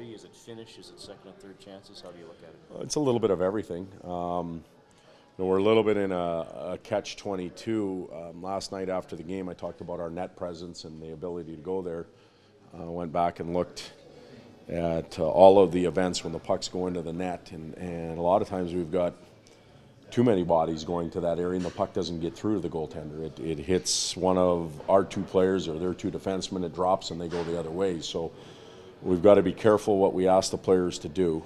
quality? Is it finish? Is it second and third chances? How do you look at it? It's a little bit of everything. We're a little bit in a catch-22. Last night after the game, I talked about our net presence and the ability to go there. Went back and looked at all of the events when the pucks go into the net, and a lot of times we've got too many bodies going to that area and the puck doesn't get through to the goaltender. It hits one of our two players or their two defensemen, it drops and they go the other way. So we've got to be careful what we ask the players to do.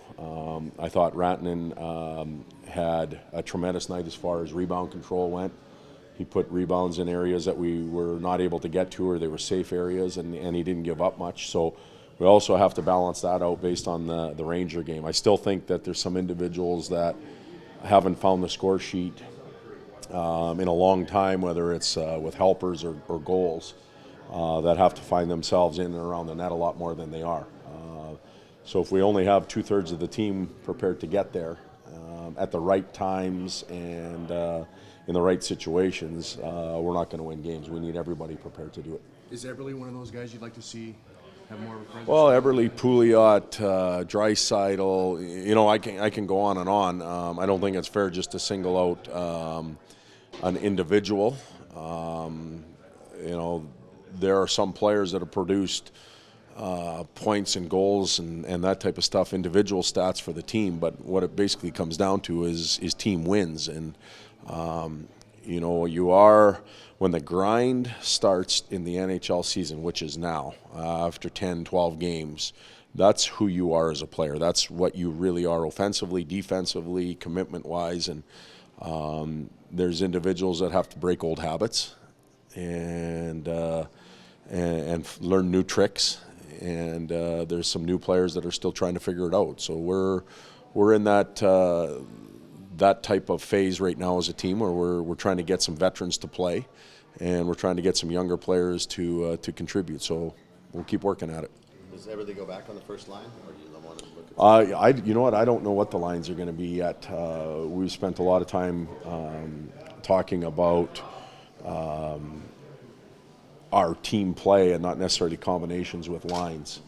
I thought Rantanen had a tremendous night as far as rebound control went. He put rebounds in areas that we were not able to get to, or they were safe areas, and he didn't give up much. So we also have to balance that out based on the Ranger game. I still think that there's some individuals that haven't found the score sheet in a long time, whether it's with helpers or goals, that have to find themselves in and around the net a lot more than they are. So if we only have 2/3 of the team prepared to get there at the right times and in the right situations, we're not going to win games. We need everybody prepared to do it. Is Eberle one of those guys you'd like to see have more of a presence? Well, Eberle, Pouliot, Draisaitl, I can go on and on. I don't think it's fair just to single out an individual. There are some players that have produced points and goals and that type of stuff, individual stats for the team, but what it basically comes down to is team wins. And you are, when the grind starts in the NHL season, which is now, after 10, 12 games, that's who you are as a player. That's what you really are offensively, defensively, commitment-wise. And there's individuals that have to break old habits and learn new tricks. And there's some new players that are still trying to figure it out. So we're in that type of phase right now as a team where we're trying to get some veterans to play, and we're trying to get some younger players to contribute. So we'll keep working at it. Does Eberle go back on the first line, or do you want to look at you know what? I don't know what the lines are going to be yet. We've spent a lot of time talking about our team play and not necessarily combinations with lines.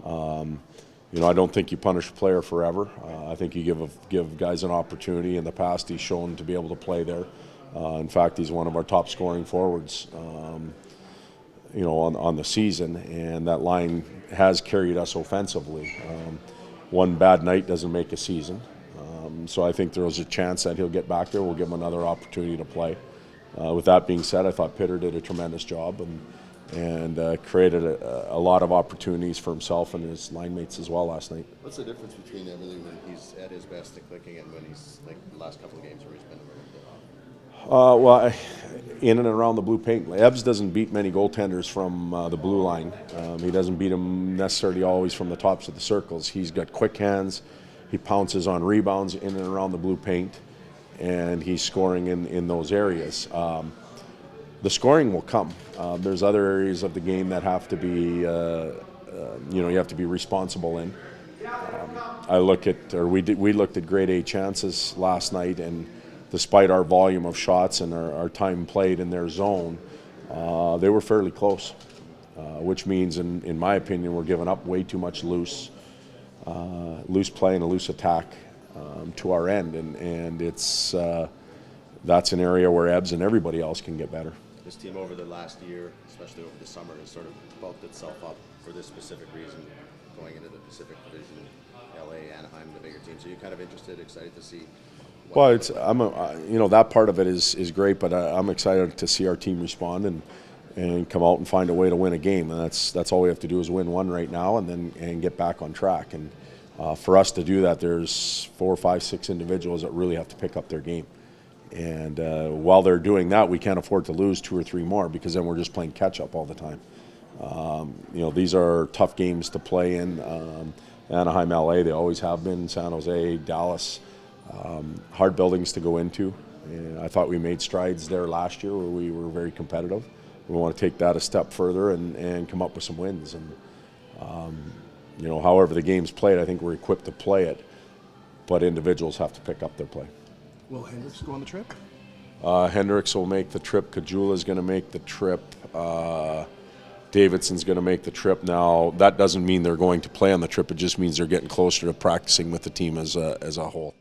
I don't think you punish a player forever. I think you give guys an opportunity. In the past, he's shown to be able to play there. In fact, he's one of our top scoring forwards, on the season, and that line has carried us offensively. One bad night doesn't make a season. So I think there's a chance that he'll get back there. We'll give him another opportunity to play. With that being said, I thought Pitter did a tremendous job and created a lot of opportunities for himself and his line mates as well last night. What's the difference between Eberle when he's at his best and clicking and when he's like the last couple of games where he's been a little bit off? In and around the blue paint. Ebbs doesn't beat many goaltenders from the blue line. He doesn't beat them necessarily always from the tops of the circles. He's got quick hands. He pounces on rebounds in and around the blue paint, and he's scoring in those areas. The scoring will come. There's other areas of the game that have to be, you have to be responsible in. We looked at grade A chances last night, and despite our volume of shots and our time played in their zone, they were fairly close, which means, in my opinion, we're giving up way too much loose play and a loose attack to our end, and it's that's an area where Ebbs and everybody else can get better. This team over the last year, especially over the summer, has sort of bulked itself up for this specific reason, going into the Pacific Division, LA, Anaheim, the bigger teams. So you're kind of interested, excited to see. Well, that part of it is great, but I'm excited to see our team respond and come out and find a way to win a game, and that's all we have to do is win one right now and get back on track. And for us to do that, there's 4, 5, 6 individuals that really have to pick up their game. And while they're doing that, we can't afford to lose 2 or 3 more, because then we're just playing catch-up all the time. These are tough games to play in. Anaheim, LA, they always have been. San Jose, Dallas, hard buildings to go into. And I thought we made strides there last year where we were very competitive. We want to take that a step further and come up with some wins. And however the game's played, I think we're equipped to play it, but individuals have to pick up their play. Will Hendricks go on the trip? Hendricks will make the trip. Kajula is going to make the trip. Davidson's going to make the trip now. That doesn't mean they're going to play on the trip. It just means they're getting closer to practicing with the team as a whole.